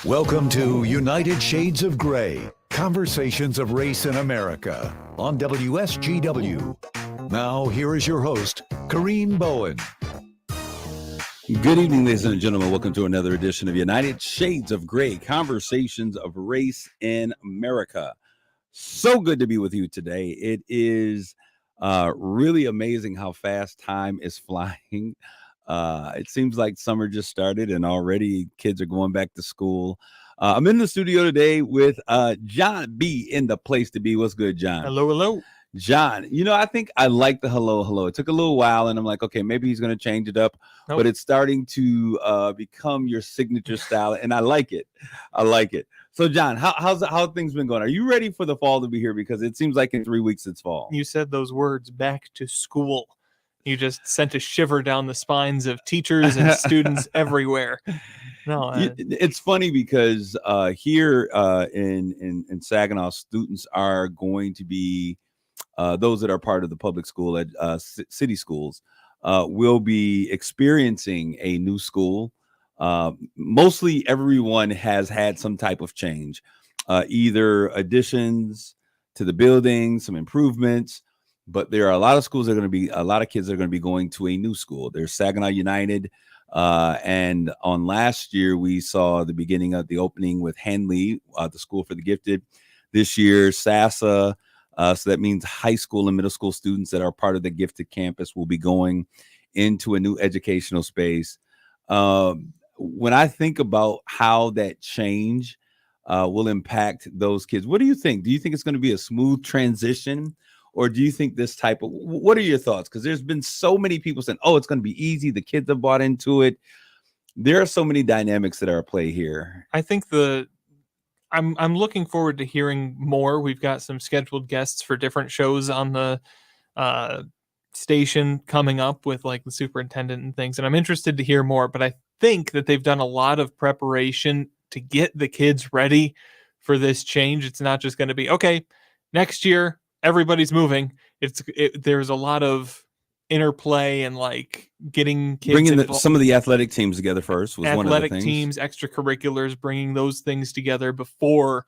Welcome to United Shades of Gray, Conversations of Race in America on WSGW. Now, here is your host, Kareem Bowen. Good evening, ladies and gentlemen. Welcome to another edition of United Shades of Gray, Conversations of Race in America. So good to be with you today. It is really amazing how fast time is flying. It seems like summer just started and already kids are going back to school. I'm in the studio today with John B. in the place to be. What's good, John? Hello, hello. John, I think I like the hello. It took a little while, and I'm like, okay, maybe he's going to change it up. Nope. But it's starting to become your signature style, and I like it. So, John, how things been going? Are you ready for the fall to be here? Because it seems like in 3 weeks it's fall. You said those words, back to school. You just sent a shiver down the spines of teachers and students everywhere. No, it's funny because here in Saginaw, students are going to be those that are part of the public school at city schools will be experiencing a new school. Mostly everyone has had some type of change, either additions to the building, some improvements. But there are a lot of schools that are going to be, a lot of kids that are going to be going to a new school. There's Saginaw United. And on last year, we saw the beginning of the opening with Henley, the School for the Gifted. This year, SASA. So that means high school and middle school students that are part of the Gifted campus will be going into a new educational space. When I think about how that change will impact those kids, what do you think? Do you think it's going to be a smooth transition? Or do you think this type of, what are your thoughts? Because there's been so many people saying, oh, it's going to be easy. The kids have bought into it. There are so many dynamics that are at play here. I think I'm looking forward to hearing more. We've got some scheduled guests for different shows on the station coming up with like the superintendent and things. And I'm interested to hear more, but I think that they've done a lot of preparation to get the kids ready for this change. It's not just going to be, okay, next year, everybody's moving. There's a lot of interplay and like getting kids bringing some of the athletic teams together first was one of the things. Athletic teams, extracurriculars, bringing those things together before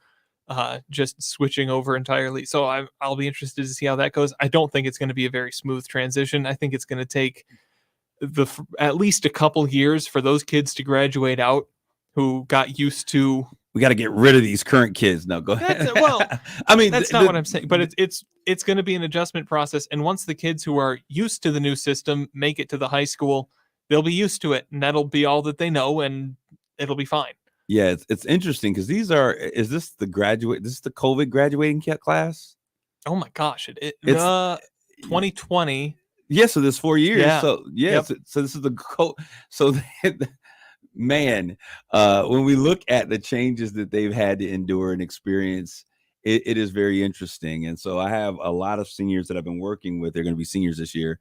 just switching over entirely. So I'll be interested to see how that goes. I don't think it's going to be a very smooth transition. I think it's going to take at least a couple years for those kids to graduate out who got used to. We got to get rid of these current kids. No, go ahead. I mean, that's not what I'm saying, but it's going to be an adjustment process. And once the kids who are used to the new system make it to the high school, they'll be used to it, and that'll be all that they know, and it'll be fine. Yeah, it's interesting because is this the COVID graduating class? Oh my gosh, it's 2020. Yeah, so there's 4 years. Yeah. So yeah, yep. so this is man, when we look at the changes that they've had to endure and experience, it is very interesting. And so I have a lot of seniors that I've been working with. They're going to be seniors this year.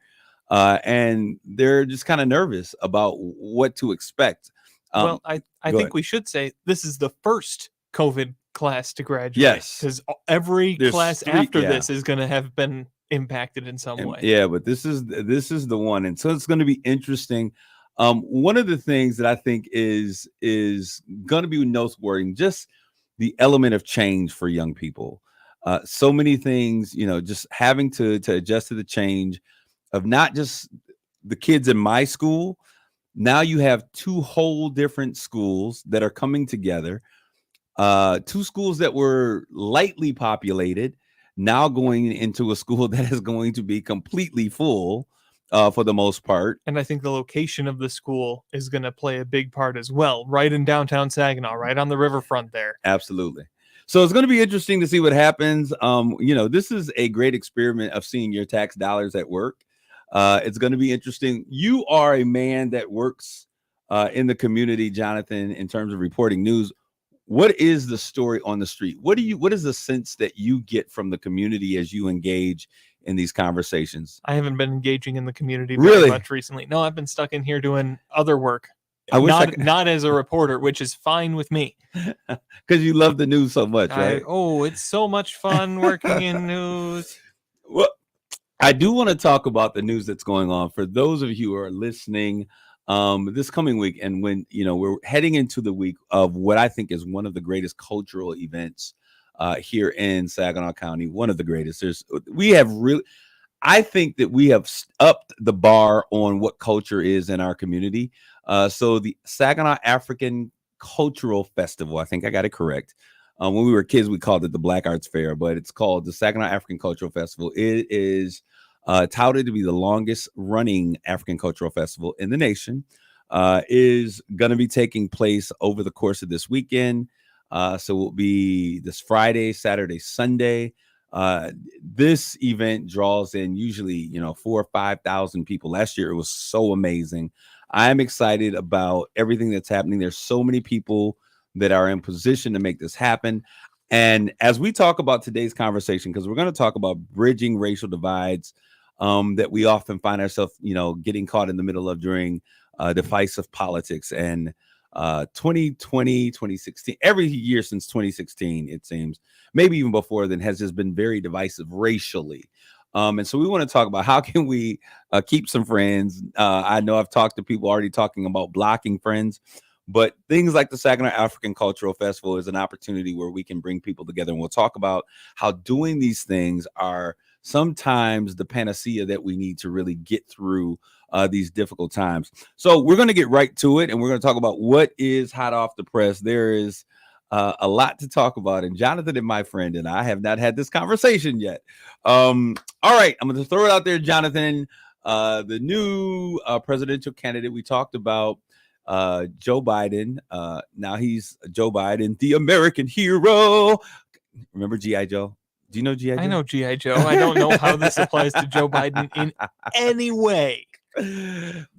And they're just kind of nervous about what to expect. Well, I think we should say this is the first COVID class to graduate. Yes. Because every class after this is going to have been impacted in some way. Yeah, but this is the one. And so it's going to be interesting. One of the things that I think is going to be noteworthy, just the element of change for young people. So many things, just having to adjust to the change of not just the kids in my school. Now you have two whole different schools that are coming together. Two schools that were lightly populated, now going into a school that is going to be completely full. For the most part. And I think the location of the school is going to play a big part as well, right in downtown Saginaw, right on the riverfront there. Absolutely. So it's going to be interesting to see what happens. This is a great experiment of seeing your tax dollars at work. It's going to be interesting. You are a man that works in the community, Jonathan, in terms of reporting news. What is the story on the street? What is the sense that you get from the community as you engage in these conversations? I haven't been engaging in the community very much recently. No, I've been stuck in here doing other work. Not as a reporter, which is fine with me. Because you love the news so much, right? It's so much fun working in news. Well, I do want to talk about the news that's going on. For those of you who are listening this coming week, and when we're heading into the week of what I think is one of the greatest cultural events here in Saginaw County, one of the greatest. I think that we have upped the bar on what culture is in our community. So the Saginaw African Cultural Festival, I think I got it correct. When we were kids, we called it the Black Arts Fair, but it's called the Saginaw African Cultural Festival. It is touted to be the longest running African cultural festival in the nation. Is going to be taking place over the course of this weekend. So it will be this Friday, Saturday, Sunday. This event draws in usually 4,000 or 5,000 people. Last year it was so amazing. I'm excited about everything that's happening. There's so many people that are in position to make this happen. And as we talk about today's conversation, because we're going to talk about bridging racial divides that we often find ourselves, getting caught in the middle of during divisive politics. And 2020, 2016, every year since 2016, it seems, maybe even before then, has just been very divisive racially. And so we want to talk about how can we keep some friends. I know I've talked to people already talking about blocking friends, but things like the Saginaw African Cultural Festival is an opportunity where we can bring people together. And we'll talk about how doing these things are sometimes the panacea that we need to really get through these difficult times. So we're going to get right to it, and we're going to talk about what is hot off the press. There is a lot to talk about, and Jonathan and my friend and I have not had this conversation yet. All right, I'm going to throw it out there, Jonathan. The new presidential candidate, we talked about Joe Biden. Now he's Joe Biden, the American hero. Remember G.I. Joe? Do you know G.I. Joe? I know G.I. Joe. I don't know how this applies to Joe Biden in any way.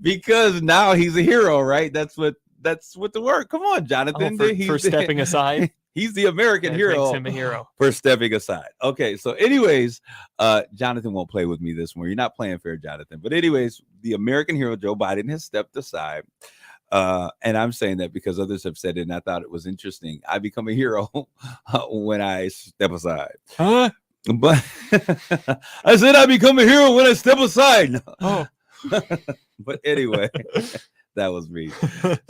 Because now he's a hero, right? That's what the word. Come on, Jonathan. For stepping aside. He's the American hero. Makes him a hero. For stepping aside. Okay, so anyways, Jonathan won't play with me this morning. You're not playing fair, Jonathan. But anyways, the American hero, Joe Biden, has stepped aside. And I'm saying that because others have said it, and I thought it was interesting. I become a hero when I step aside. Huh? But I said I become a hero when I step aside. Oh. But anyway, that was me.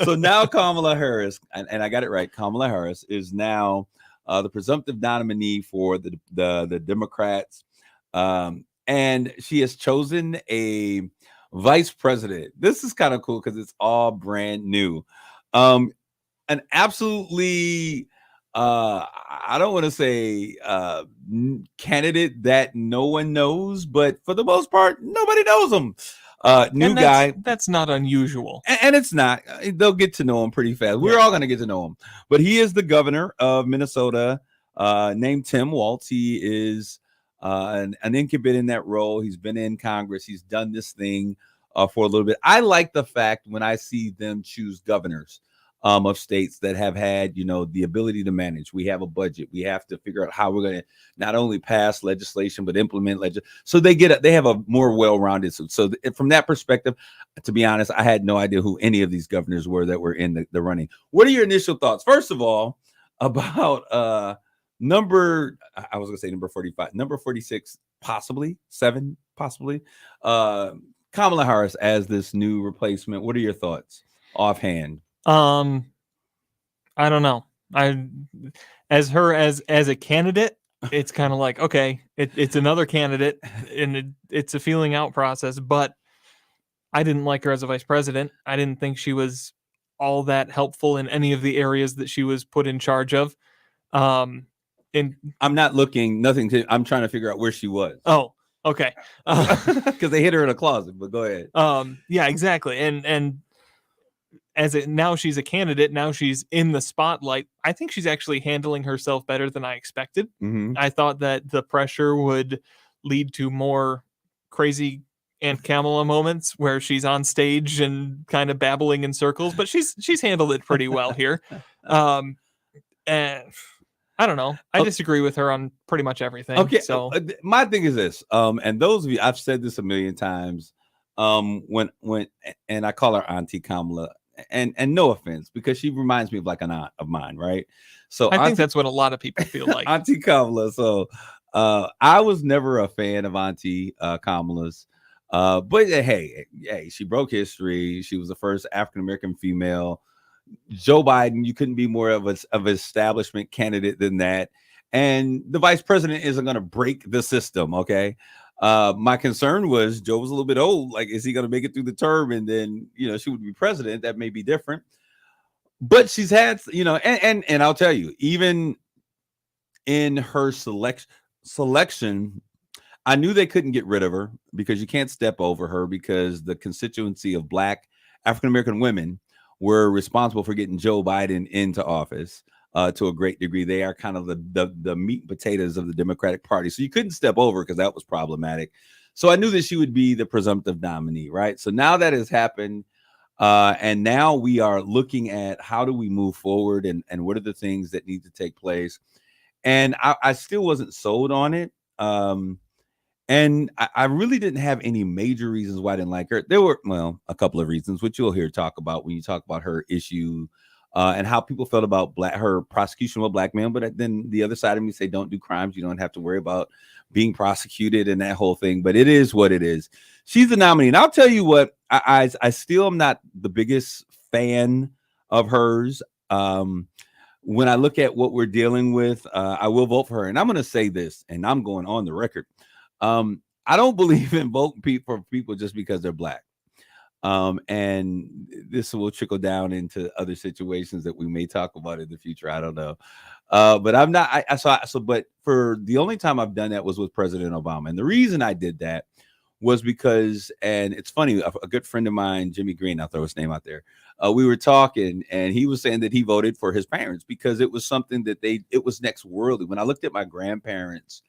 So now Kamala Harris, and I got it right, Kamala Harris is now the presumptive nominee for the Democrats. And she has chosen a vice president. This is kind of cool because it's all brand new. An absolutely I don't want to say candidate that no one knows, but for the most part, nobody knows him. New guy. That's not unusual. And it's not. They'll get to know him pretty fast. We're all going to get to know him. But he is the governor of Minnesota, named Tim Walz. He is an incumbent in that role. He's been in Congress. He's done this thing for a little bit. I like the fact when I see them choose governors of states that have had, the ability to manage. We have a budget. We have to figure out how we're going to not only pass legislation, but implement legislation. So they have a more well-rounded. So from that perspective, to be honest, I had no idea who any of these governors were that were in the running. What are your initial thoughts? First of all, about number 45, number 46, possibly 7, possibly Kamala Harris as this new replacement. What are your thoughts offhand? I don't know. As a candidate, it's kind of like, okay, it's another candidate and it's a feeling out process, but I didn't like her as a vice president. I didn't think she was all that helpful in any of the areas that she was put in charge of. And I'm not looking, I'm trying to figure out where she was. Oh, okay. Because they hid her in a closet, but go ahead. Yeah, exactly. And now she's a candidate, now she's in the spotlight. I think she's actually handling herself better than I expected. Mm-hmm. I thought that the pressure would lead to more crazy Aunt Kamala moments where she's on stage and kind of babbling in circles, but she's handled it pretty well here. And I don't know. I disagree with her on pretty much everything. Okay. So my thing is this, and those of you, I've said this a million times, when I call her Auntie Kamala, and no offense, because she reminds me of like an aunt of mine, right? So I think that's what a lot of people feel like. Auntie Kamala. So I was never a fan of Auntie Kamala's. But hey, she broke history. She was the first African American female. Joe Biden, you couldn't be more of an establishment candidate than that. And the vice president isn't going to break the system. Okay. My concern was Joe was a little bit old. Like, is he going to make it through the term? And then, she would be president. That may be different. But she's had, and I'll tell you, even in her selection, I knew they couldn't get rid of her because you can't step over her, because the constituency of Black African American women were responsible for getting Joe Biden into office to a great degree. They are kind of the meat and potatoes of the Democratic Party. So you couldn't step over because that was problematic. So I knew that she would be the presumptive nominee, right? So now that has happened. And now we are looking at how do we move forward, and what are the things that need to take place. And I still wasn't sold on it. And I really didn't have any major reasons why I didn't like her. There were, a couple of reasons, which you'll hear talk about when you talk about her issue and how people felt about her prosecution of a Black man. But then the other side of me say, don't do crimes. You don't have to worry about being prosecuted and that whole thing. But it is what it is. She's the nominee. And I'll tell you what, I still am not the biggest fan of hers. When I look at what we're dealing with, I will vote for her. And I'm going to say this, and I'm going on the record. I don't believe in voting for people just because they're Black. And this will trickle down into other situations that we may talk about in the future. I don't know. But I'm not, but for the only time I've done that was with President Obama. And the reason I did that was because, and it's funny, a good friend of mine, Jimmy Green, I'll throw his name out there. We were talking, and he was saying that he voted for his parents because it was something that it was next worldly. When I looked at my grandparents,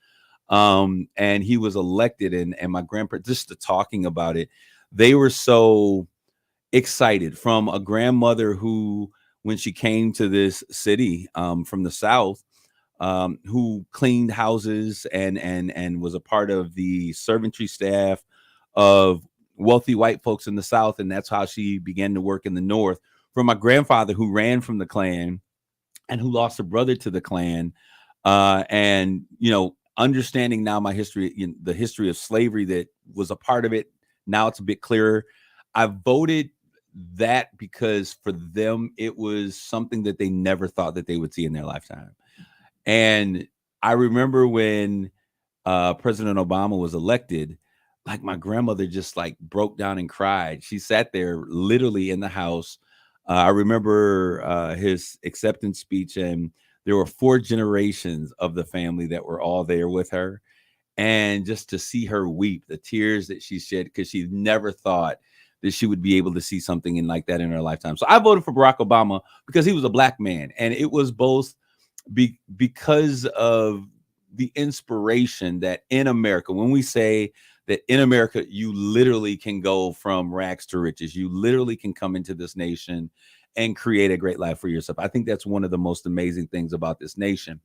and he was elected, and my grandparents, just talking about it, they were so excited. From a grandmother who, when she came to this city from the South, who cleaned houses and was a part of the servantry staff of wealthy white folks in the South, and that's how she began to work in the North. From my grandfather, who ran from the Klan and who lost a brother to the Klan, and understanding now my history, the history of slavery that was a part of it. Now it's a bit clearer. I voted that because for them, it was something that they never thought that they would see in their lifetime. And I remember when President Obama was elected, like my grandmother just like broke down and cried. She sat there literally in the house. I remember his acceptance speech, and there were 4 generations of the family that were all there with her. And just to see her weep, the tears that she shed, because she never thought that she would be able to see something like that in her lifetime. So I voted for Barack Obama because he was a Black man. And it was both because of the inspiration that in America, when we say that in America, you literally can go from rags to riches, you literally can come into this nation and create a great life for yourself. I think that's one of the most amazing things about this nation.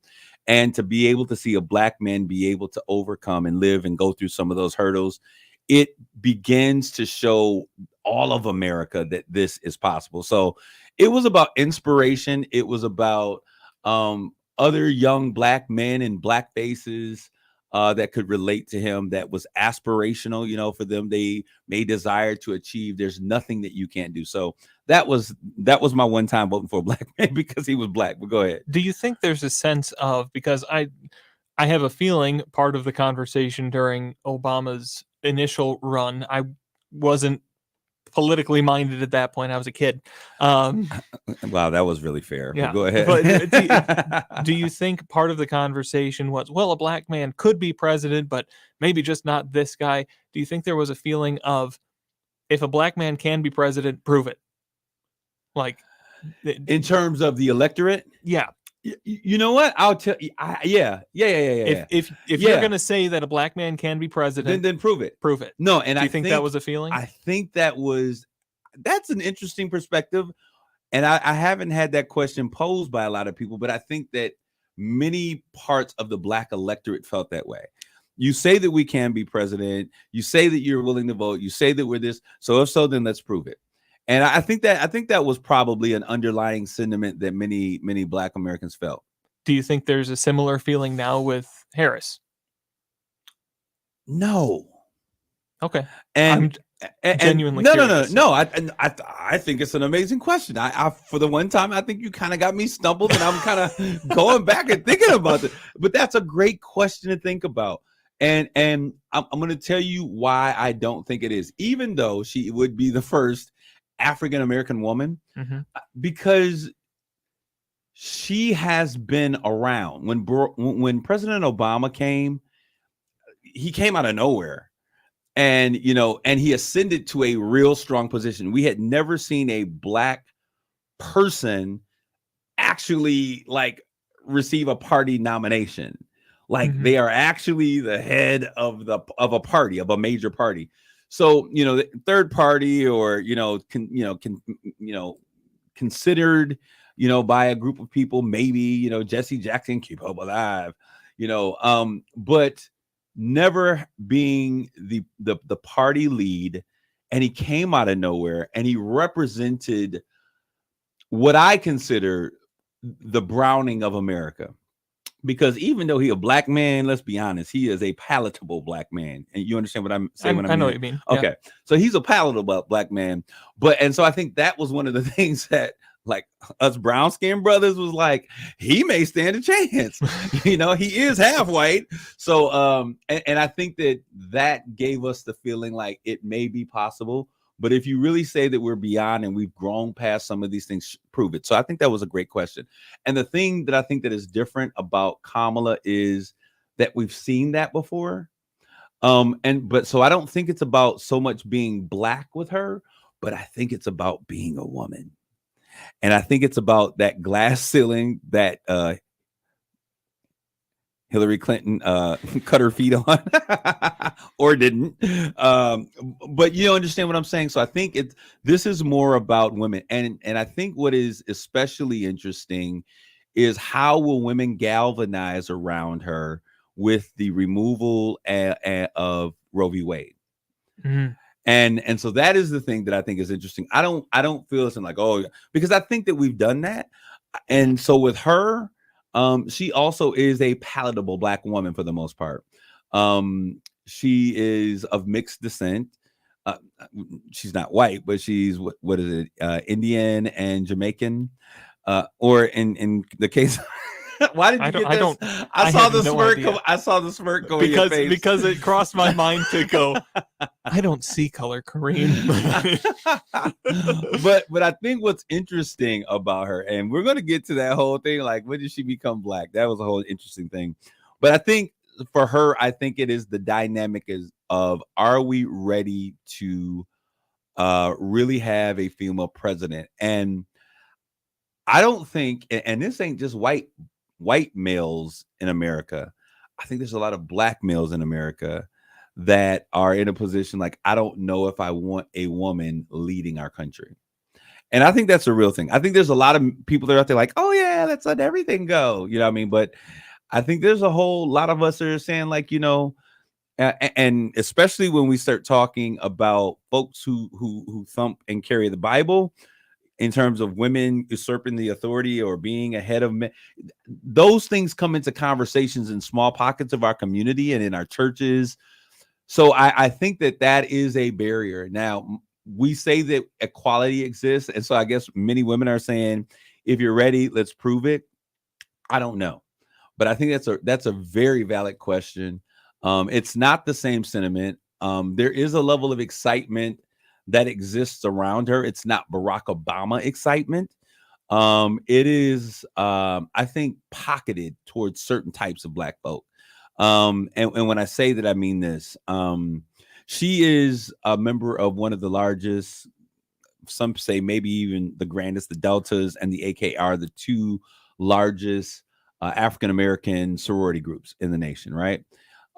And to be able to see a Black man be able to overcome and live and go through some of those hurdles, it begins to show all of America that this is possible. So it was about inspiration. It was about other young Black men and Black faces that could relate to him, that was aspirational, for them. They may desire to achieve. There's nothing that you can't do. So that was my one time voting for a Black man because he was Black. But go ahead. Do you think there's a sense of, because I have a feeling part of the conversation during Obama's initial run, I wasn't politically minded at that point. I was a kid. Wow, that was really fair. Yeah, go ahead. But do you think part of the conversation was, well, a Black man could be president, but maybe just not this guy? Do you think there was a feeling of, if a Black man can be president, prove it? Like, in terms of the electorate? Yeah. You know what? I'll tell you. Yeah. If you're gonna say that a Black man can be president, then prove it. Prove it. No, and I think that was a feeling. I think that's an interesting perspective, and I haven't had that question posed by a lot of people, but I think that many parts of the Black electorate felt that way. You say that we can be president. You say that you're willing to vote. You say that we're this. So if so, then let's prove it. And I think that was probably an underlying sentiment that many Black Americans felt. Do you think there's a similar feeling now with Harris? No. Okay. And Genuinely no, curious. no. I think it's an amazing question. I for the one time, I think you kind of got me stumbled, and I'm kind of going back and thinking about it. But that's a great question to think about. And I'm going to tell you why I don't think it is, even though she would be the first African American woman, because she has been around. When President Obama came, he came out of nowhere. And, and he ascended to a real strong position. We had never seen a Black person actually like receive a party nomination. Like they are actually the head of a party, of a major party. So, the third party, or, considered, by a group of people, maybe, Jesse Jackson, keep hope alive, but never being the party lead. And he came out of nowhere, and he represented what I consider the Browning of America. Because even though he's a Black man, let's be honest, he is a palatable Black man. And you understand what I'm saying? I know what you mean. Okay. Yeah. So he's a palatable Black man. And so I think that was one of the things that, like, us brown skinned brothers was like, he may stand a chance. He is half white. So and I think that gave us the feeling like it may be possible. But if you really say that we're beyond and we've grown past some of these things, prove it. So I think that was a great question. And the thing that I think that is different about Kamala is that we've seen that before. But so I don't think it's about so much being Black with her, but I think it's about being a woman. And I think it's about that glass ceiling that Hillary Clinton cut her feet on or didn't. But you understand what I'm saying? So I think this is more about women. And I think what is especially interesting is how will women galvanize around her with the removal of Roe v. Wade. And so that is the thing that I think is interesting. I don't feel it's like, because I think that we've done that. And so with her, she also is a palatable Black woman for the most part. She is of mixed descent. She's not white, but she's what is it? Indian and Jamaican. Or in the case, why did you get this? I saw the smirk. I saw the smirk go in your face because it crossed my mind to go. I don't see color, Kareem. but I think what's interesting about her, and we're going to get to that whole thing, like when did she become Black? That was a whole interesting thing. But I think for her, I think it is the dynamic of, are we ready to really have a female president? And I don't think, and this ain't just white males in America. I think there's a lot of Black males in America that are in a position like, I don't know if I want a woman leading our country. And I think that's a real thing. I think there's a lot of people that are out there like, oh yeah, let's let everything go. You know what I mean? But I think there's a whole lot of us that are saying like, and especially when we start talking about folks who thump and carry the Bible, in terms of women usurping the authority or being ahead of men, those things come into conversations in small pockets of our community and in our churches. So I think that is a barrier. Now, we say that equality exists. And so I guess many women are saying, if you're ready, let's prove it. I don't know. But I think that's a very valid question. It's not the same sentiment. There is a level of excitement that exists around her. It's not Barack Obama excitement. It is, I think, pocketed towards certain types of Black folk. And when I say that, I mean this. She is a member of one of the largest, some say maybe even the grandest, the Deltas and the AKR, the two largest African-American sorority groups in the nation, right?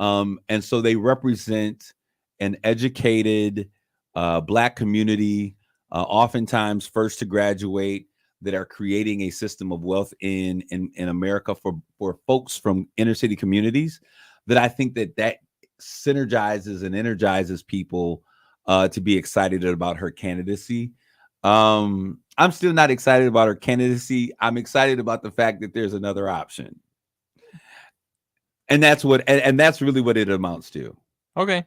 And so they represent an educated Black community, oftentimes first to graduate, that are creating a system of wealth in America for folks from inner city communities, that I think that synergizes and energizes people to be excited about her candidacy. I'm still not excited about her candidacy. I'm excited about the fact that there's another option. And that's what, and that's really what it amounts to. Okay.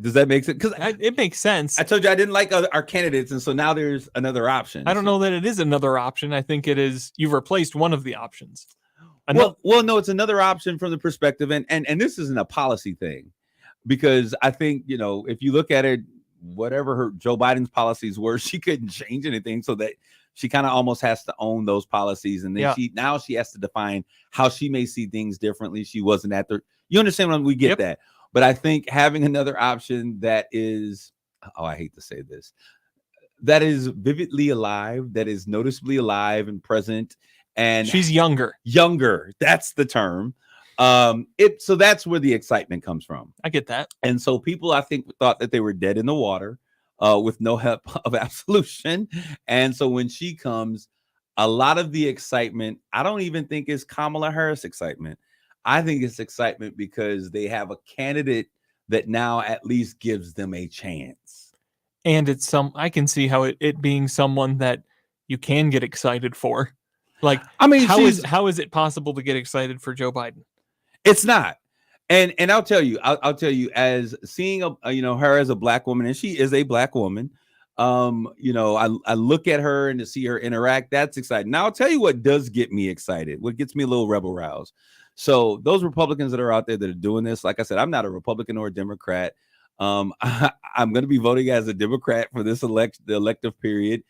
Does that make sense? Because It makes sense. I told you I didn't like our candidates, and so now there's another option. I don't know that it is another option. I think it is you've replaced one of the options. Well, no, it's another option from the perspective, and this isn't a policy thing, because I think, you know, if you look at it, whatever Joe Biden's policies were, she couldn't change anything, so that she kind of almost has to own those policies, and then she has to define how she may see things differently. She wasn't at the, you understand when we get that, but I think having another option that is, oh, I hate to say this, that is vividly alive, that is noticeably alive and present, and she's younger. That's the term. So that's where the excitement comes from. I get that. And so people, I think, thought that they were dead in the water, with no help of absolution. And so when she comes, a lot of the excitement, I don't even think is Kamala Harris excitement. I think it's excitement because they have a candidate that now at least gives them a chance. And it's I can see how it being someone that you can get excited for. Like, I mean, how is it possible to get excited for Joe Biden? It's not. And I'll tell you, as seeing her as a Black woman, and she is a Black woman. I look at her and to see her interact, that's exciting. Now I'll tell you what does get me excited, what gets me a little rebel roused. So those Republicans that are out there that are doing this, like I said, I'm not a Republican or a Democrat. I'm going to be voting as a Democrat for this the elective period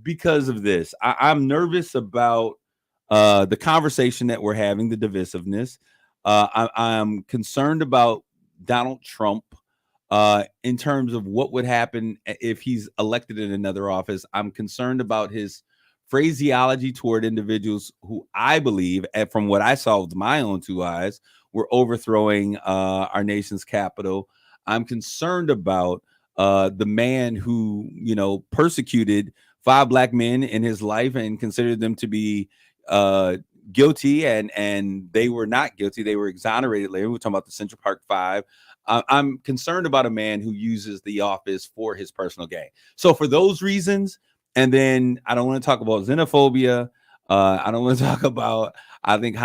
because of this. I'm nervous about the conversation that we're having, the divisiveness. I'm concerned about Donald Trump in terms of what would happen if he's elected in another office. I'm concerned about his phraseology toward individuals who I believe, and from what I saw with my own two eyes, were overthrowing our nation's capital. I'm concerned about the man who, persecuted 5 Black men in his life and considered them to be guilty, and they were not guilty. They were exonerated later. We're talking about the Central Park Five. I'm concerned about a man who uses the office for his personal gain. So for those reasons, and then I don't want to talk about xenophobia. I don't want to talk about, I think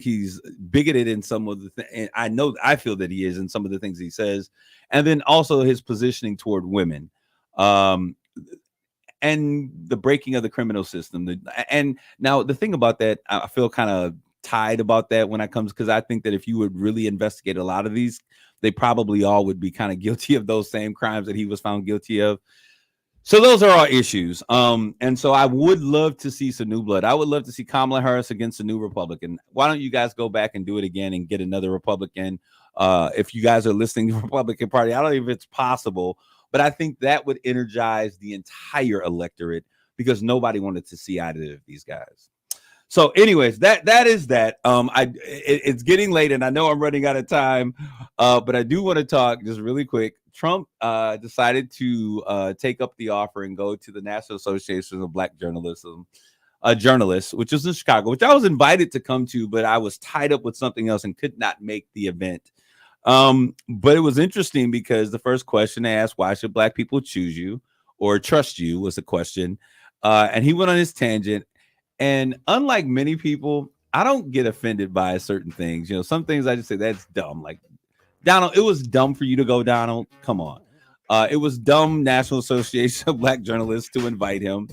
he's bigoted in some of the things. I feel that he is in some of the things he says. And then also his positioning toward women. And the breaking of the criminal system. And now the thing about that, I feel kind of tied about that when it comes, because I think that if you would really investigate a lot of these, they probably all would be kind of guilty of those same crimes that he was found guilty of. So those are our issues. And so I would love to see some new blood. I would love to see Kamala Harris against a new Republican. Why don't you guys go back and do it again and get another Republican? If you guys are listening to the Republican Party, I don't know if it's possible, but I think that would energize the entire electorate, because nobody wanted to see either of these guys. So anyways, that is that. It's getting late and I know I'm running out of time, but I do want to talk just really quick. Trump decided to take up the offer and go to the National Association of Black Journalists, which is in Chicago, which I was invited to come to, but I was tied up with something else and could not make the event. But it was interesting because the first question they asked, why should Black people choose you or trust you, was the question. And he went on his tangent. And unlike many people, I don't get offended by certain things. Some things I just say that's dumb. Like, Donald, it was dumb for you to go, Donald. Come on. It was dumb, National Association of Black Journalists, to invite him.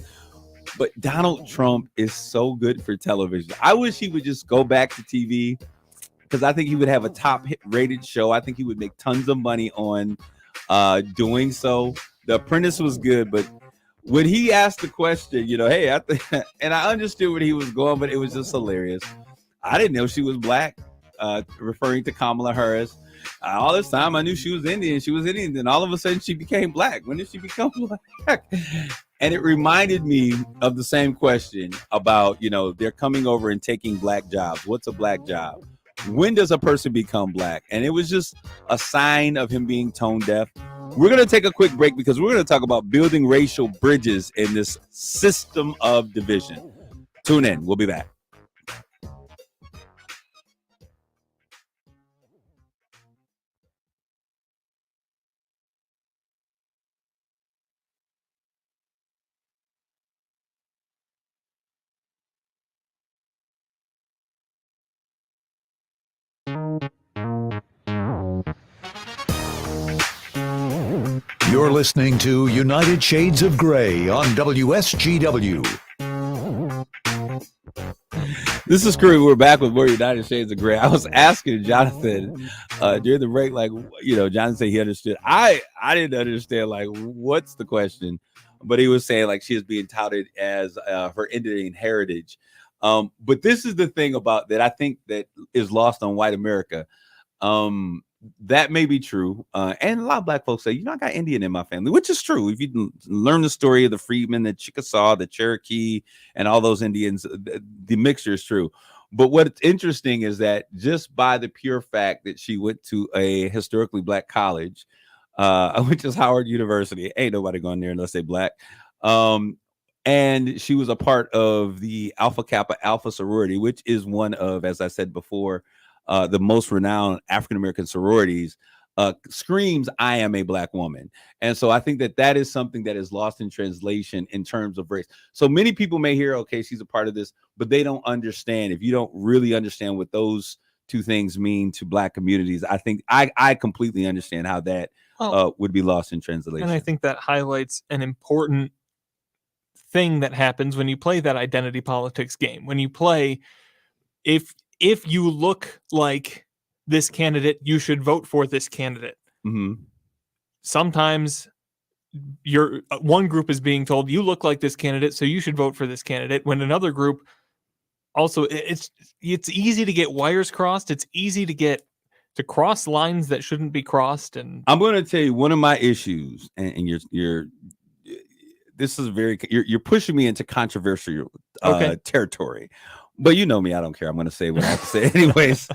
But Donald Trump is so good for television. I wish he would just go back to TV, because I think he would have a top hit rated show. I think he would make tons of money on doing so. The Apprentice was good, but when he asked the question, hey, and I understood where he was going, but it was just hilarious. I didn't know she was Black, referring to Kamala Harris. All this time I knew she was Indian. She was Indian. Then all of a sudden she became Black. When did she become Black? And it reminded me of the same question about, they're coming over and taking Black jobs. What's a Black job? When does a person become Black? And it was just a sign of him being tone deaf. We're going to take a quick break because we're going to talk about building racial bridges in this system of division. Tune in. We'll be back. You're listening to United Shades of Grey on WSGW. This is Kareem. We're back with more United Shades of Grey. I was asking Jonathan during the break, like, Jonathan said he understood. I didn't understand, like, what's the question? But he was saying, like, she is being touted as her Indian heritage. But this is the thing about that I think that is lost on white America. That may be true. And a lot of black folks say, I got Indian in my family, which is true. If you learn the story of the Freedmen, the Chickasaw, the Cherokee, and all those Indians, the mixture is true. But what's interesting is that just by the pure fact that she went to a historically black college, which is Howard University, ain't nobody going there unless they black. And she was a part of the Alpha Kappa Alpha sorority, which is one of, as I said before, the most renowned African-American sororities, screams, I am a black woman. And so I think that is something that is lost in translation in terms of race. So many people may hear, okay, she's a part of this, but they don't understand. If you don't really understand what those two things mean to black communities, I think I completely understand how that would be lost in translation. And I think that highlights an important thing that happens when you play that identity politics game. When you play, if you look like this candidate, you should vote for this candidate. Mm-hmm. Sometimes one group is being told you look like this candidate, so you should vote for this candidate. When another group also, it's easy to get wires crossed. It's easy to cross lines that shouldn't be crossed. And I'm going to tell you one of my issues, and this is you're pushing me into controversial territory. But you know me, I don't care. I'm going to say what I have to say anyways.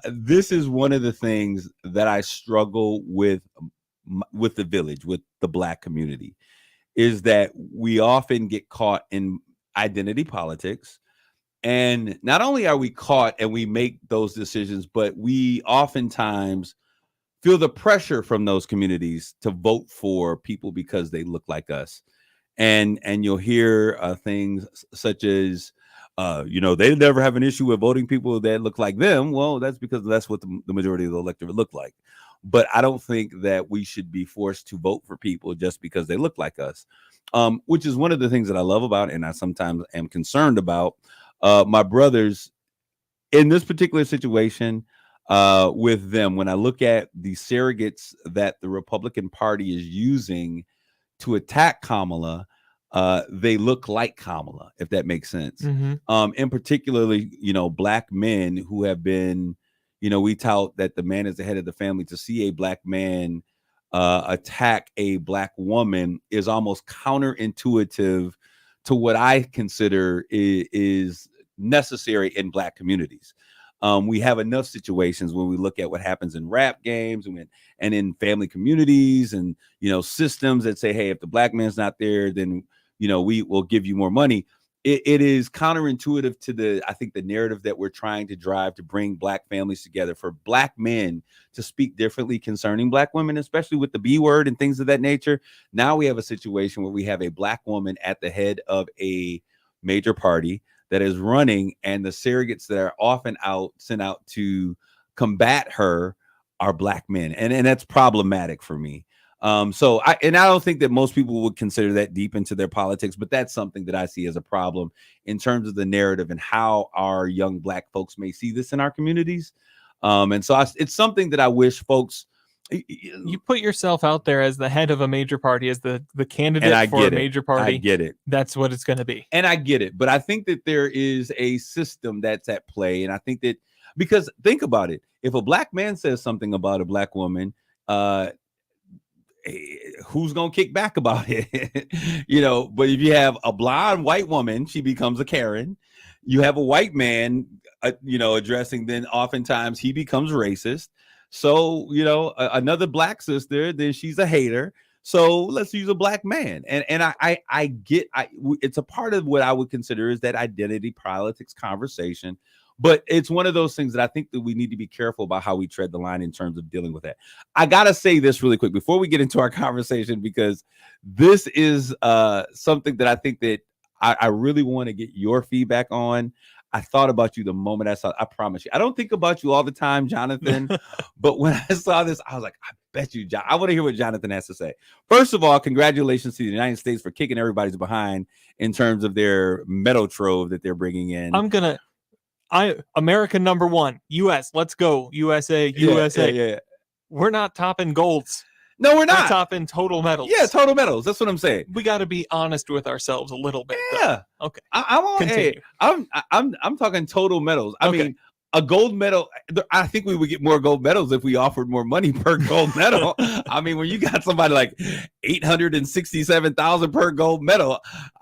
This is one of the things that I struggle with the village, with the black community, is that we often get caught in identity politics. And not only are we caught and we make those decisions, but we oftentimes feel the pressure from those communities to vote for people because they look like us. And you'll hear things such as, they never have an issue with voting people that look like them. Well, that's because that's what the majority of the electorate look like. But I don't think that we should be forced to vote for people just because they look like us, which is one of the things that I love about, and I sometimes am concerned about my brothers in this particular situation with them. When I look at the surrogates that the Republican Party is using to attack Kamala, they look like Kamala, if that makes sense. Mm-hmm. And particularly, black men who have been, we tout that the man is the head of the family. To see a black man attack a black woman is almost counterintuitive to what I consider is necessary in black communities. We have enough situations when we look at what happens in rap games and in family communities and, systems that say, hey, if the black man's not there, then, we will give you more money. It is counterintuitive to I think the narrative that we're trying to drive to bring black families together, for black men to speak differently concerning black women, especially with the B word and things of that nature. Now we have a situation where we have a black woman at the head of a major party that is running, and the surrogates that are often sent out to combat her are black men. And that's problematic for me. So I don't think that most people would consider that deep into their politics, but that's something that I see as a problem in terms of the narrative and how our young black folks may see this in our communities. And so it's something that I wish folks, you put yourself out there as the head of a major party, as the candidate for a major party. I get it. That's what it's going to be. And I get it. But I think that there is a system that's at play. And I think that, because think about it, if a black man says something about a black woman, who's going to kick back about it? But if you have a blonde white woman, she becomes a Karen. You have a white man, addressing, then oftentimes he becomes racist. So, another black sister, then she's a hater. So let's use a black man. And I get, it's a part of what I would consider is that identity politics conversation. But it's one of those things that I think that we need to be careful about how we tread the line in terms of dealing with that. I got to say this really quick before we get into our conversation, because this is something that I think that I really want to get your feedback on. I thought about you the moment I saw it. I promise you. I don't think about you all the time, Jonathan. But when I saw this, I was like, I bet you, John. I want to hear what Jonathan has to say. First of all, congratulations to the United States for kicking everybody's behind in terms of their medal trove that they're bringing in. America number one, U.S. Let's go, USA, USA. Yeah. We're not topping golds. No, we're not. We're topping total medals. Yeah, total medals. That's what I'm saying. We got to be honest with ourselves a little bit. Yeah. Though. Okay. I want. Hey, I'm talking total medals. I mean, a gold medal. I think we would get more gold medals if we offered more money per gold medal. I mean, when you got somebody like 867,000 per gold medal,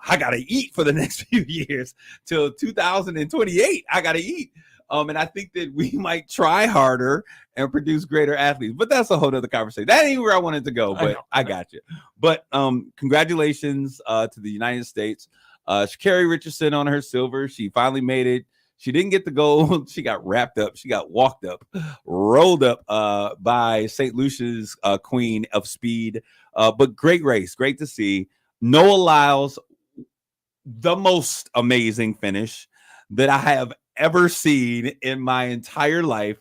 I gotta eat for the next few years till 2028. I gotta eat. And I think that we might try harder and produce greater athletes, but that's a whole other conversation. That ain't where I wanted to go, but I got you. But congratulations to the United States. Sha'Carri Richardson on her silver. She finally made it. She didn't get the gold. She got wrapped up. She got walked up, rolled up by St. Lucia's queen of speed. But great race. Great to see. Noah Lyles, the most amazing finish that I have ever seen in my entire life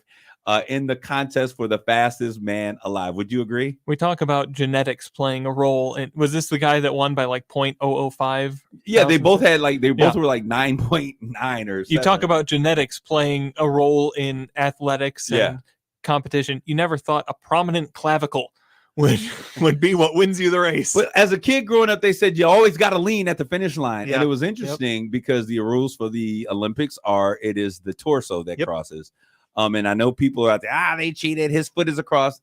in the contest for the fastest man alive. Would you agree? We talk about genetics playing a role. And was this the guy that won by like 0.005? Yeah, they both had like, they both were like 9.9 or 7. You talk about genetics playing a role in athletics and competition. You never thought a prominent clavicle would be what wins you the race. But as a kid growing up, they said you always got to lean at the finish line. Yep. And it was interesting because the rules for the Olympics are it is the torso that crosses. And I know people are out there, they cheated. His foot is across.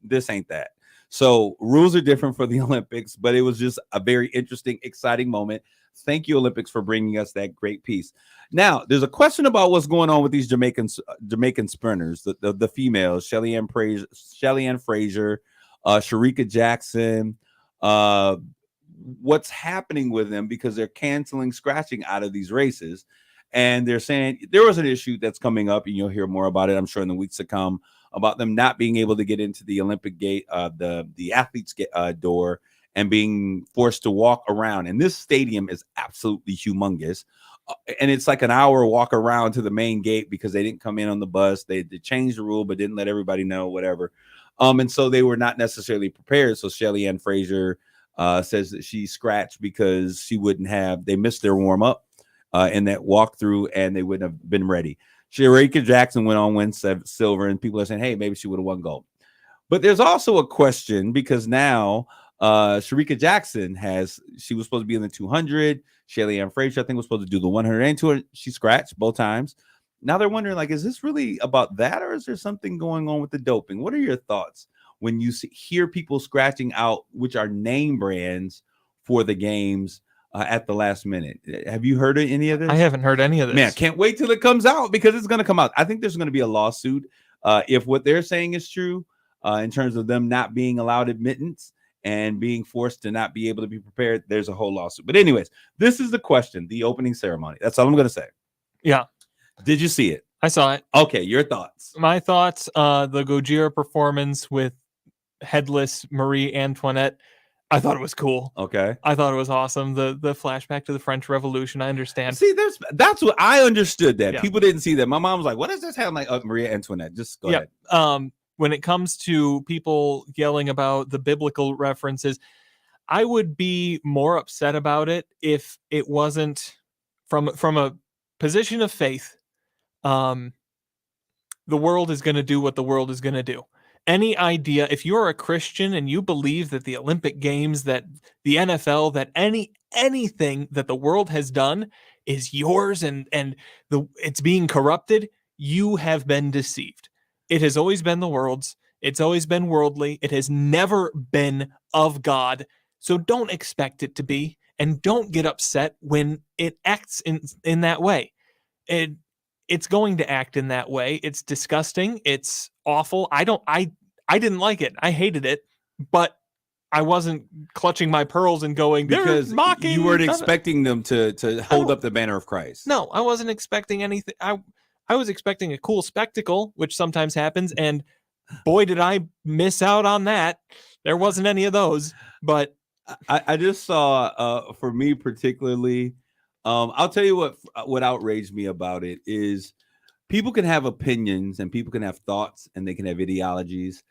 This ain't that. So rules are different for the Olympics, but it was just a very interesting, exciting moment. Thank you, Olympics, for bringing us that great piece. Now, there's a question about what's going on with these Jamaican sprinters, the females, Shelly Ann Fraser, Sharika Jackson, what's happening with them because they're canceling scratching out of these races. And they're saying there was an issue that's coming up, and you'll hear more about it, I'm sure, in the weeks to come, about them not being able to get into the Olympic gate, the athletes' door, and being forced to walk around. And this stadium is absolutely humongous. And it's like an hour walk around to the main gate because they didn't come in on the bus. They changed the rule, but didn't let everybody know, whatever. And so they were not necessarily prepared. So Shelly Ann Fraser says that she scratched because they missed their warm up in that walkthrough, and they wouldn't have been ready. Sharika Jackson went on, win silver, and people are saying, hey, maybe she would have won gold. But there's also a question because now Sharika Jackson she was supposed to be in the 200. Shelly Ann Fraser, I think, was supposed to do the 100 and 200. She scratched both times. Now they're wondering, like, is this really about that, or is there something going on with the doping? What are your thoughts when you hear people scratching out, which are name brands for the games at the last minute? Have you heard of any of this? I haven't heard any of this. Man, can't wait till it comes out because it's going to come out. I think there's going to be a lawsuit if what they're saying is true in terms of them not being allowed admittance and being forced to not be able to be prepared. There's a whole lawsuit. But anyways, this is the question, the opening ceremony. That's all I'm going to say. Yeah. Did you see it? I saw it. Okay, your thoughts. My thoughts, the Gojira performance with headless Marie Antoinette, I thought it was cool. Okay. I thought it was awesome. The flashback to the French Revolution, I understand. See, that's what I understood that. Yeah. People didn't see that. My mom was like, what is this having like Maria Antoinette? Just go ahead. When it comes to people yelling about the biblical references, I would be more upset about it if it wasn't from a position of faith. The world is going to do what the world is going to do. Any idea, if you're a Christian and you believe that the Olympic Games, that the NFL, that anything that the world has done is yours and it's being corrupted, you have been deceived. It has always been the world's. It's always been worldly. It has never been of God. So don't expect it to be, and don't get upset when it acts in that way. It's going to act in that way. It's disgusting. It's awful. I didn't like it. I hated it, but I wasn't clutching my pearls and going, because mocking. You weren't expecting them to hold up the banner of Christ. No, I wasn't expecting anything. I was expecting a cool spectacle, which sometimes happens, and boy, did I miss out on that. There wasn't any of those, but I just saw, for me particularly, I'll tell you what outraged me about it is people can have opinions and people can have thoughts and they can have ideologies.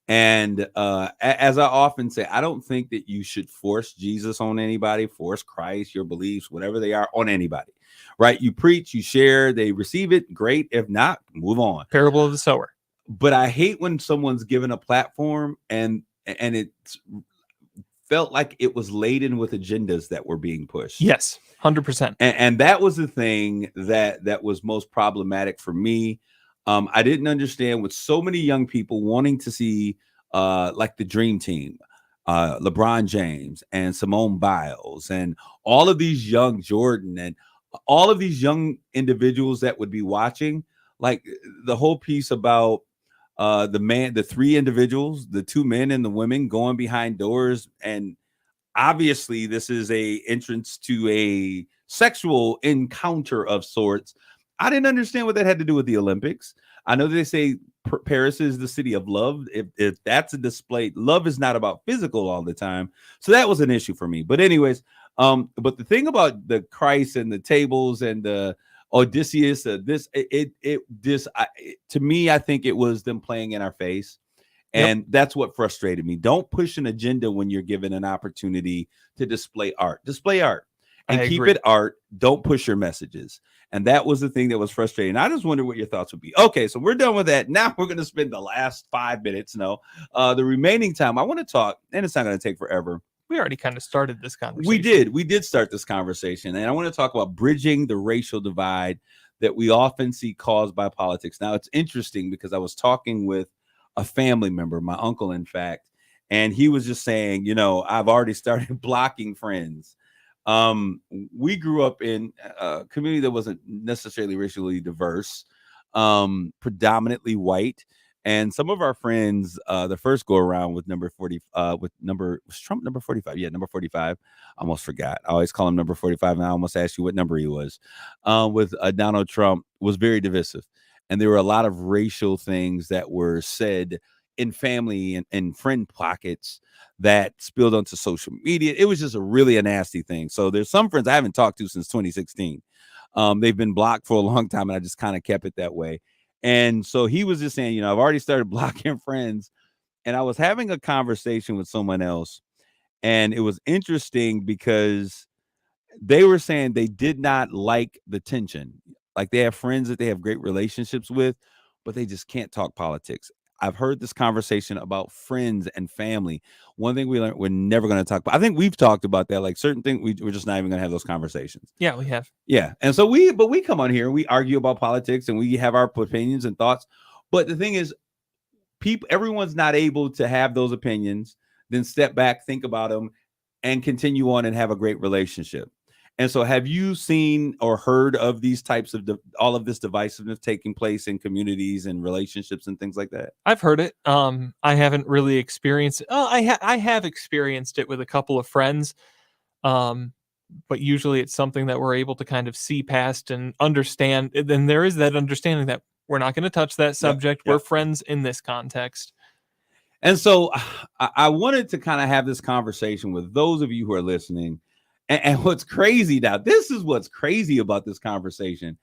And as I often say, I don't think that you should force Jesus on anybody, force Christ, your beliefs, whatever they are, on anybody. Right? You preach, you share, they receive it, great. If not, move on. Parable of the sower. But I hate when someone's given a platform and it's felt like it was laden with agendas that were being pushed. Yes, 100%. And that was the thing that was most problematic for me. I didn't understand with so many young people wanting to see like the dream team, LeBron James and Simone Biles and all of these young Jordan and all of these young individuals that would be watching, like the whole piece about the three individuals, the two men and the women going behind doors. And obviously this is a entrance to a sexual encounter of sorts. I didn't understand what that had to do with the Olympics. I know they say Paris is the city of love. If that's a display, love is not about physical all the time. So that was an issue for me. But anyways, but the thing about the Christ and the tables and the Odysseus, to me, I think it was them playing in our face. And that's what frustrated me. Don't push an agenda when you're given an opportunity to display art. Display art and keep it art. Don't push your messages. And that was the thing that was frustrating. I just wonder what your thoughts would be. Okay, so we're done with that. Now we're going to spend the last 5 minutes. The remaining time, I want to talk, and it's not going to take forever. We already kind of started this conversation. We did start this conversation. And I want to talk about bridging the racial divide that we often see caused by politics. Now, it's interesting because I was talking with a family member, my uncle, in fact, and he was just saying, I've already started blocking friends. We grew up in a community that wasn't necessarily racially diverse, predominantly white. And some of our friends, the first go around with was Trump number 45? Yeah, number 45. I almost forgot. I always call him number 45. And I almost asked you what number he was. With Donald Trump was very divisive. And there were a lot of racial things that were said in family and friend pockets that spilled onto social media. It was just a nasty thing. So there's some friends I haven't talked to since 2016. They've been blocked for a long time, and I just kind of kept it that way. And so he was just saying, I've already started blocking friends. And I was having a conversation with someone else, and it was interesting because they were saying they did not like the tension. Like they have friends that they have great relationships with, but they just can't talk politics. I've heard this conversation about friends and family. One thing we learned, we're never going to talk about. I think we've talked about that, like certain things we're just not even going to have those conversations. Yeah, we have. Yeah. And so we come on here, we argue about politics and we have our opinions and thoughts. But the thing is, everyone's not able to have those opinions, then step back, think about them, and continue on and have a great relationship. And so have you seen or heard of these types of all of this divisiveness taking place in communities and relationships and things like that? I've heard it. I haven't really experienced it. I have experienced it with a couple of friends. But usually it's something that we're able to kind of see past and understand. Then there is that understanding that we're not going to touch that subject. We're friends in this context. And so I wanted to kind of have this conversation with those of you who are listening. And what's crazy now, this is what's crazy about this conversation,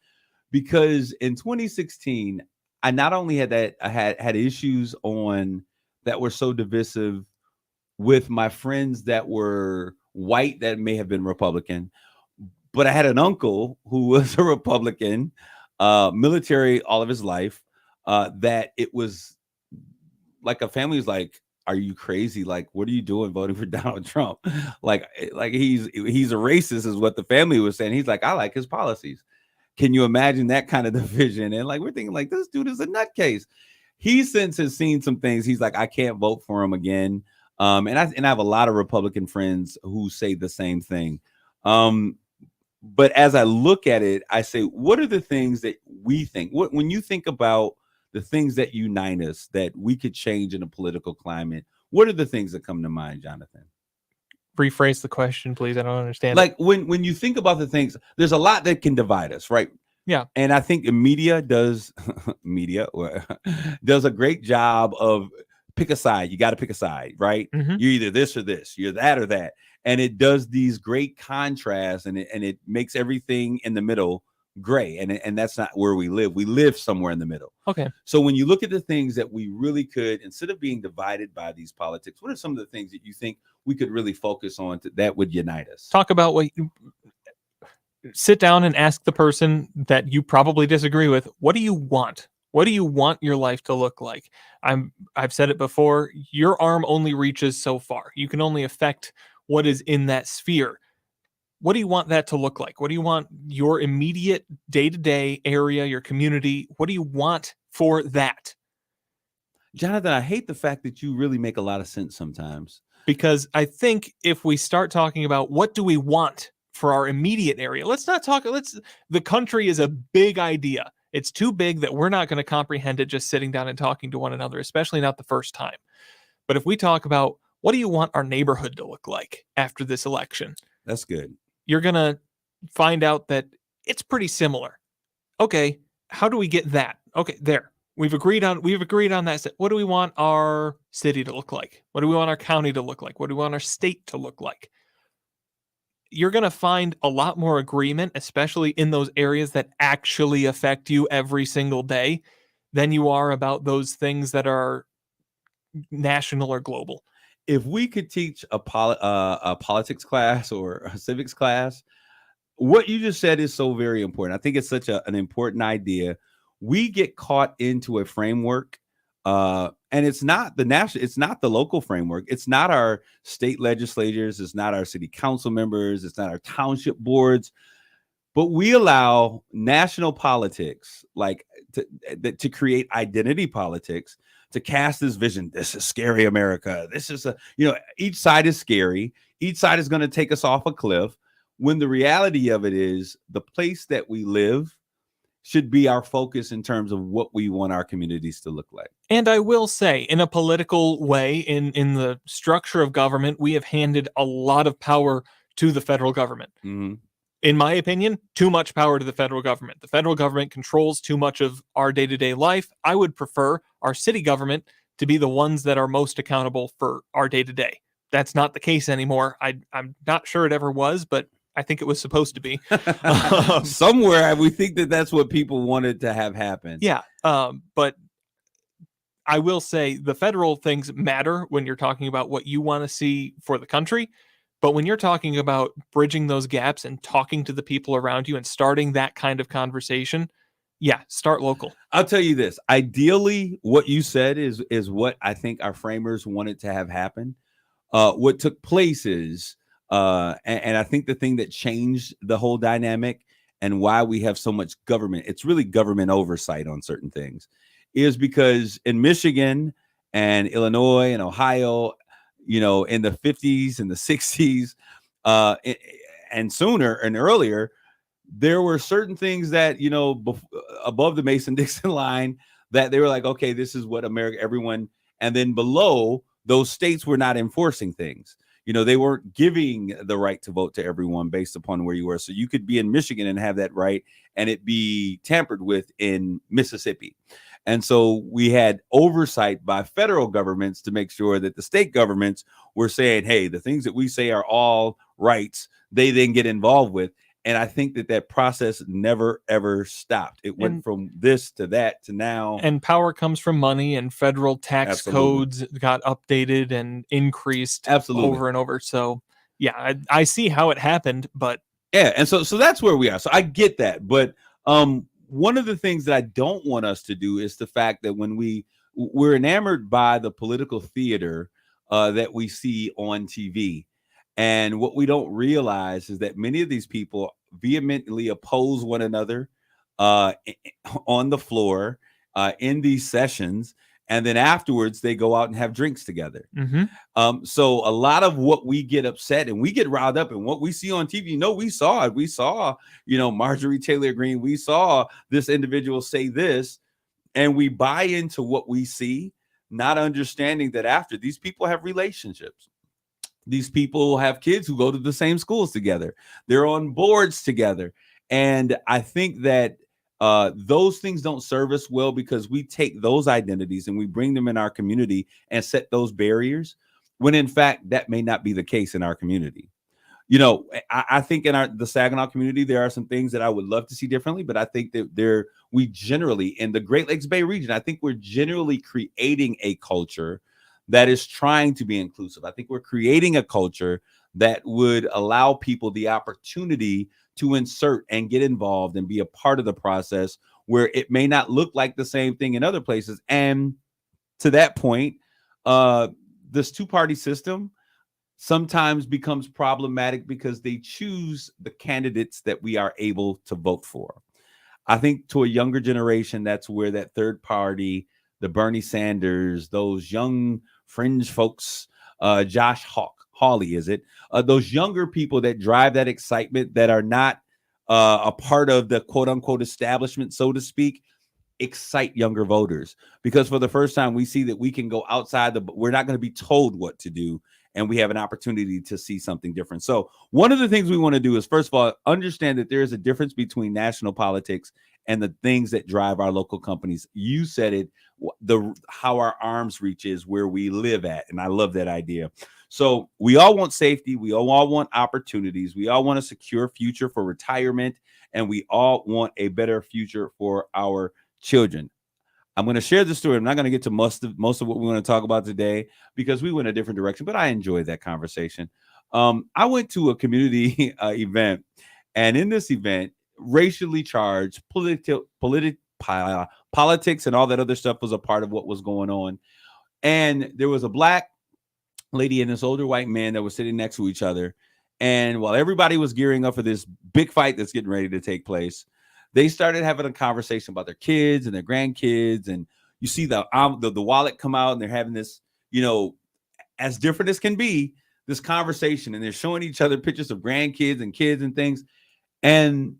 because in 2016, I not only had issues on that were so divisive with my friends that were white that may have been Republican, but I had an uncle who was a Republican, military all of his life, that it was like a family was like, are you crazy? Like, what are you doing voting for Donald Trump? Like he's a racist is what the family was saying. He's like, I like his policies. Can you imagine that kind of division? And like, we're thinking like, this dude is a nutcase. He since has seen some things. He's like, I can't vote for him again. And I have a lot of Republican friends who say the same thing. But as I look at it, I say, what are the things that we think? When you think about the things that unite us, that we could change in a political climate, what are the things that come to mind, Jonathan? Rephrase the question, please. I don't understand. Like when you think about the things, there's a lot that can divide us, right? Yeah. And I think media does a great job of pick a side. You got to pick a side, right? Mm-hmm. You're either this or this, you're that or that. and it does these great contrasts, and it makes everything in the middle gray, and that's not where we live. We live somewhere in the middle. Okay. So when you look at the things that we really could, instead of being divided by these politics, what are some of the things that you think we could really focus on that would unite us? Talk about what you sit down and ask the person that you probably disagree with, what do you want? What do you want your life to look like? I've said it before, your arm only reaches so far. You can only affect what is in that sphere. What do you want that to look like? What do you want your immediate day-to-day area, your community? What do you want for that? Jonathan, I hate the fact that you really make a lot of sense sometimes. Because I think if we start talking about what do we want for our immediate area, the country is a big idea. It's too big that we're not going to comprehend it just sitting down and talking to one another, especially not the first time. But if we talk about what do you want our neighborhood to look like after this election? That's good. You're going to find out that it's pretty similar. Okay, how do we get that? Okay, there. We've agreed on that. What do we want our city to look like? What do we want our county to look like? What do we want our state to look like? You're going to find a lot more agreement, especially in those areas that actually affect you every single day, than you are about those things that are national or global. If we could teach a politics class or a civics class, what you just said is so very important. I think it's such an important idea. We get caught into a framework, and it's not the local framework. It's not our state legislators. It's not our city council members. It's not our township boards. But we allow national politics, like to create identity politics, to cast this vision. This is scary America. This is each side is scary. Each side is going to take us off a cliff. When the reality of it is the place that we live should be our focus in terms of what we want our communities to look like. And I will say, in a political way, in the structure of government, we have handed a lot of power to the federal government. Mm-hmm. In my opinion, too much power to the federal government. The federal government controls too much of our day-to-day life. I would prefer our city government to be the ones that are most accountable for our day-to-day. That's not the case anymore. I'm not sure it ever was, but I think it was supposed to be. Somewhere we think that that's what people wanted to have happen. Yeah, but I will say the federal things matter when you're talking about what you want to see for the country. But when you're talking about bridging those gaps and talking to the people around you and starting that kind of conversation, yeah, start local. I'll tell you this. Ideally, what you said is what I think our framers wanted to have happen. What took place is, and I think the thing that changed the whole dynamic and why we have so much government, it's really government oversight on certain things, is because in Michigan and Illinois and Ohio, in the 50s and the 60s, and sooner and earlier, there were certain things that, above the Mason-Dixon line that they were like, okay, this is what everyone, and then below, those states were not enforcing things. They weren't giving the right to vote to everyone based upon where you were. So you could be in Michigan and have that right and it be tampered with in Mississippi. And so we had oversight by federal governments to make sure that the state governments were saying, hey, the things that we say are all rights, they then get involved with. And I think that process never, ever stopped. It went from this to that to now. And power comes from money, and federal tax codes got updated and increased over and over. So, yeah, I see how it happened, but. Yeah, and so that's where we are. So I get that. But one of the things that I don't want us to do is the fact that when we're enamored by the political theater that we see on TV. And what we don't realize is that many of these people vehemently oppose one another on the floor in these sessions. And then afterwards, they go out and have drinks together. Mm-hmm. So a lot of what we get upset and we get riled up and what we see on TV, we saw it. We saw, Marjorie Taylor Greene. We saw this individual say this, and we buy into what we see, not understanding that after these people have relationships. These people have kids who go to the same schools together. They're on boards together. And I think that those things don't serve us well because we take those identities and we bring them in our community and set those barriers when in fact that may not be the case in our community. I think in the Saginaw community, there are some things that I would love to see differently, but I think that we generally, in the Great Lakes Bay region, I think we're generally creating a culture that is trying to be inclusive. I think we're creating a culture that would allow people the opportunity to insert and get involved and be a part of the process, where it may not look like the same thing in other places. And to that point, this two-party system sometimes becomes problematic because they choose the candidates that we are able to vote for. I think to a younger generation, that's where that third party, the Bernie Sanders, those young fringe folks, Josh Hawley, those younger people that drive that excitement, that are not a part of the quote unquote establishment, so to speak, excite younger voters, because for the first time we see that we can go outside we're not going to be told what to do, and we have an opportunity to see something different. So one of the things we want to do is, first of all, understand that there is a difference between national politics and the things that drive our local companies. You said it, how our arms reach is where we live at, and I love that idea. So we all want safety, we all want opportunities, we all want a secure future for retirement, and we all want a better future for our children. I'm going to share the story. I'm not going to get to most of what we want to talk about today, because we went a different direction, but I enjoyed that conversation. I went to a community event, and in this event, racially charged politics and all that other stuff was a part of what was going on. And there was a black lady and this older white man that was sitting next to each other. And while everybody was gearing up for this big fight that's getting ready to take place, they started having a conversation about their kids and their grandkids. And you see the wallet come out, and they're having this, as different as can be, this conversation, and they're showing each other pictures of grandkids and kids and things. And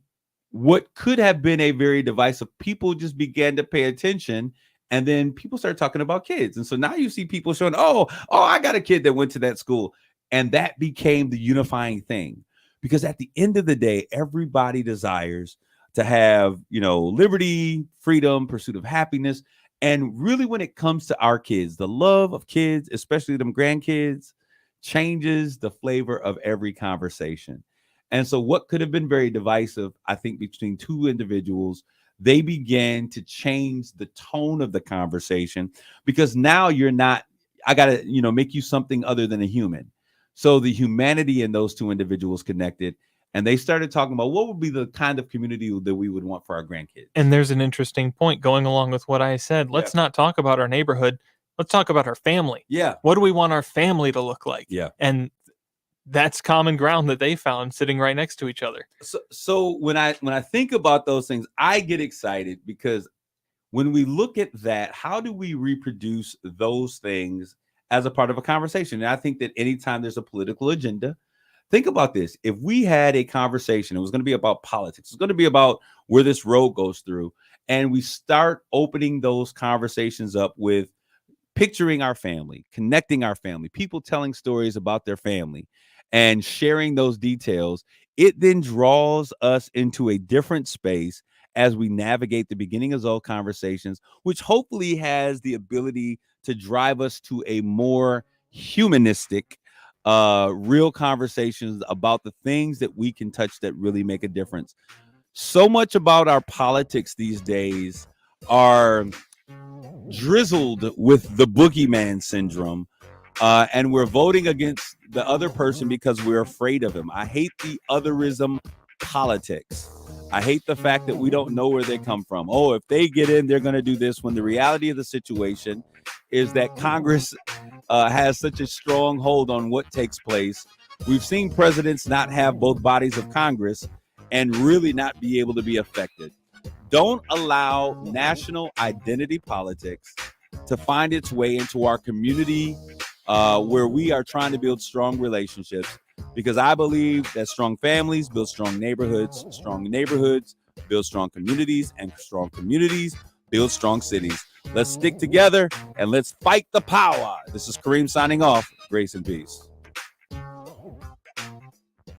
what could have been a very divisive, people just began to pay attention, and then people started talking about kids. And so now you see people showing, oh, I got a kid that went to that school. And that became the unifying thing, because at the end of the day, everybody desires to have, liberty, freedom, pursuit of happiness. And really, when it comes to our kids, the love of kids, especially them grandkids, changes the flavor of every conversation. And so what could have been very divisive, I think, between two individuals, they began to change the tone of the conversation, because now you're not, I got to, make you something other than a human. So the humanity in those two individuals connected, and they started talking about what would be the kind of community that we would want for our grandkids. And there's an interesting point going along with what I said. Let's not talk about our neighborhood. Let's talk about our family. Yeah. What do we want our family to look like? Yeah. And that's common ground that they found sitting right next to each other. So when I think about those things, I get excited, because when we look at that, how do we reproduce those things as a part of a conversation? And I think that anytime there's a political agenda, think about this. If we had a conversation, it was going to be about politics. It's going to be about where this road goes through. And we start opening those conversations up with picturing our family, connecting our family, people telling stories about their family and sharing those details. It then draws us into a different space as we navigate the beginning of those conversations, which hopefully has the ability to drive us to a more humanistic, real conversations about the things that we can touch that really make a difference. So much about our politics these days are drizzled with the boogeyman syndrome, and we're voting against the other person because we're afraid of him. I hate the otherism politics. I hate the fact that we don't know where they come from. Oh, if they get in, they're going to do this, when the reality of the situation is that Congress has such a strong hold on what takes place. We've seen presidents not have both bodies of Congress and really not be able to be effective. Don't allow national identity politics to find its way into our community, where we are trying to build strong relationships, because I believe that strong families build strong neighborhoods build strong communities, and strong communities build strong cities. Let's stick together and let's fight the power. This is Kareem signing off. Grace and peace.